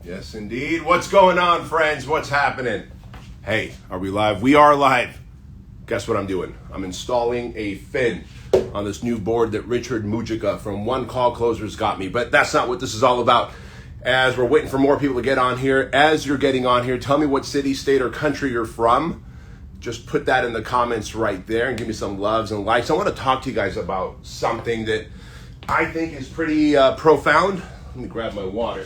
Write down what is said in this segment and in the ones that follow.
Yes, indeed. What's going on, friends? What's happening? Hey, are we live? We are live. Guess what I'm doing? I'm installing a fin on this new board that Richard Mujica from One Call Closers got me. But that's not what this is all about. As we're waiting for more people to get on here, as you're getting on here, tell me what city, state, or country you're from. Just put that in the comments right there and give me some loves and likes. I want to talk to you guys about something that I think is pretty profound. Let me grab my water.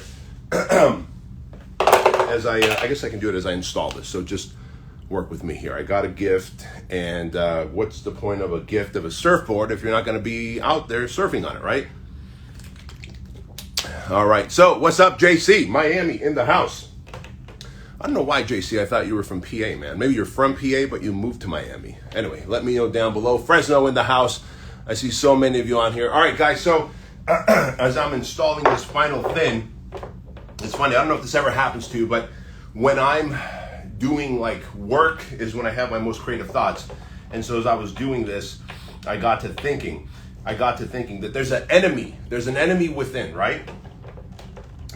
As I guess I can do it as I install this. So just work with me here. I got a gift, and what's the point of a gift of a surfboard if you're not going to be out there surfing on it, right? All right. So what's up, JC? Miami in the house. I don't know why, JC. I thought you were from PA, man. Maybe you're from PA, but you moved to Miami. Anyway, let me know down below. Fresno in the house. I see so many of you on here. All right, guys. So as I'm installing this final fin, it's funny, I don't know if this ever happens to you, but when I'm doing like work is when I have my most creative thoughts. And so as I was doing this, I got to thinking that there's an enemy within, right?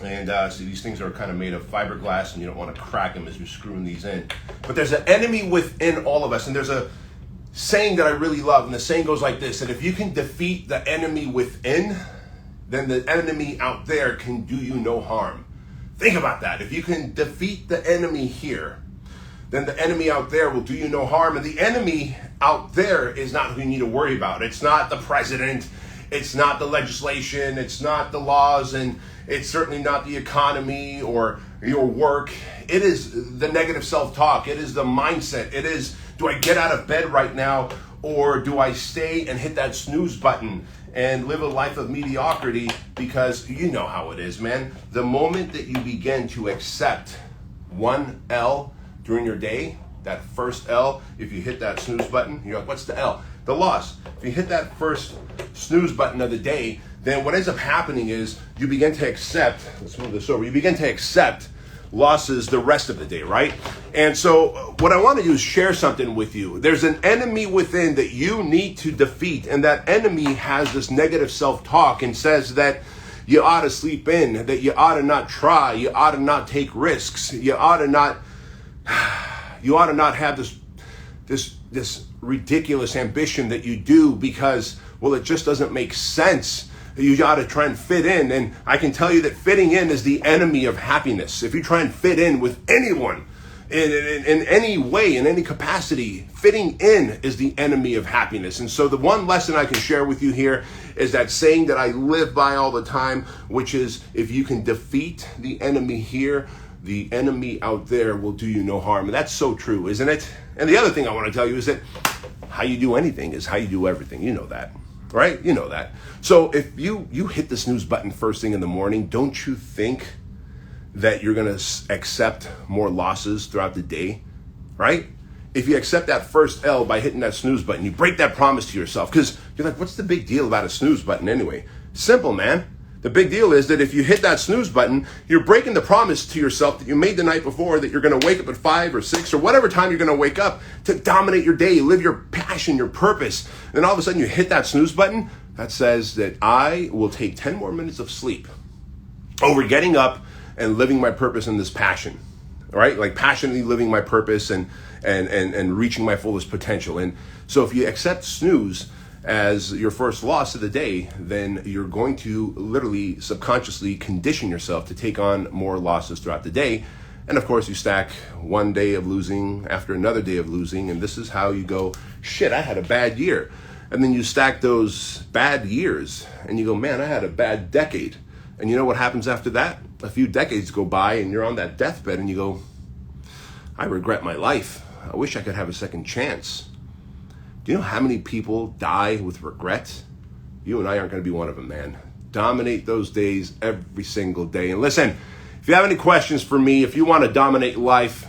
And see, these things are kind of made of fiberglass, and you don't want to crack them as you're screwing these in. But there's an enemy within all of us, and there's a saying that I really love, and the saying goes like this, that if you can defeat the enemy within, then the enemy out there can do you no harm. Think about that. If you can defeat the enemy here, then the enemy out there will do you no harm. And the enemy out there is not who you need to worry about. It's not the president. It's not the legislation. It's not the laws. And it's certainly not the economy or your work. It is the negative self-talk. It is the mindset. It is, do I get out of bed right now, or do I stay and hit that snooze button and live a life of mediocrity? Because you know how it is, man. The moment that you begin to accept one L during your day, that first L, if you hit that snooze button, you're like, what's the L? The loss. If you hit that first snooze button of the day, then what ends up happening is you begin to accept, let's move this over, you begin to accept losses the rest of the day, right? And so what I want to do is share something with you. There's an enemy within that you need to defeat, and that enemy has this negative self-talk and says that you ought to sleep in, that you ought to not try, you ought to not take risks, you ought to not have this ridiculous ambition that you do because, well, it just doesn't make sense. You ought to try and fit in. And I can tell you that fitting in is the enemy of happiness. If you try and fit in with anyone in any way, in any capacity, fitting in is the enemy of happiness. And so the one lesson I can share with you here is that saying that I live by all the time, which is, if you can defeat the enemy here, the enemy out there will do you no harm. And that's so true, isn't it? And the other thing I want to tell you is that how you do anything is how you do everything. You know that, right? You know that. So if you hit the snooze button first thing in the morning, don't you think that you're going to accept more losses throughout the day, right? If you accept that first L by hitting that snooze button, you break that promise to yourself, because you're like, what's the big deal about a snooze button anyway? Simple, man. The big deal is that if you hit that snooze button, you're breaking the promise to yourself that you made the night before that you're going to wake up at 5 or 6 or whatever time you're going to wake up to dominate your day, live your passion, your purpose. And then all of a sudden you hit that snooze button that says that I will take 10 more minutes of sleep over getting up and living my purpose in this passion, right? Like passionately living my purpose and reaching my fullest potential. And so if you accept snooze as your first loss of the day, then you're going to literally subconsciously condition yourself to take on more losses throughout the day. And of course, you stack one day of losing after another day of losing, and this is how you go, shit, I had a bad year. And then you stack those bad years, and you go, man, I had a bad decade. And you know what happens after that? A few decades go by, and you're on that deathbed, and you go, I regret my life. I wish I could have a second chance. Do you know how many people die with regret? You and I aren't going to be one of them, man. Dominate those days every single day. And listen, if you have any questions for me, if you want to dominate life,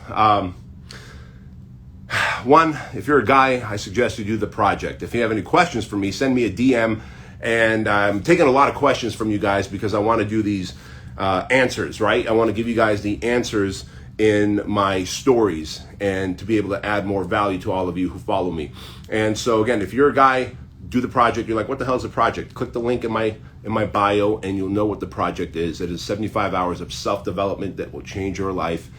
one, if you're a guy, I suggest you do the project. If you have any questions for me, send me a DM. And I'm taking a lot of questions from you guys because I want to do these answers, right? I want to give you guys the answers in my stories and to be able to add more value to all of you who follow me. And so again, if you're a guy, do the project. You're like, what the hell is a project? Click the link in my in my bio, and you'll know what the project is. It is 75 hours of self-development that will change your life.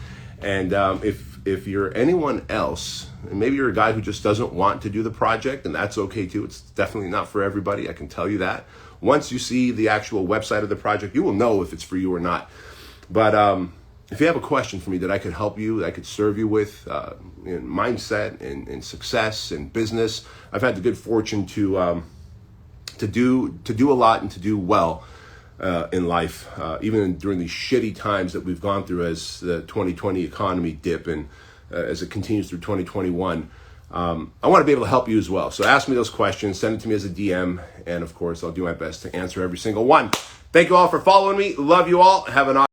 And if you're anyone else, and maybe you're a guy who just doesn't want to do the project, and that's okay too. It's definitely not for everybody, I can tell you that. Once you see the actual website of the project, you will know if it's for you or not. But if you have a question for me that I could help you, that I could serve you with in mindset and success and business, I've had the good fortune to do a lot and to do well in life, even during these shitty times that we've gone through as the 2020 economy dip and as it continues through 2021. I want to be able to help you as well. So ask me those questions, send it to me as a DM, and of course, I'll do my best to answer every single one. Thank you all for following me. Love you all. Have an awesome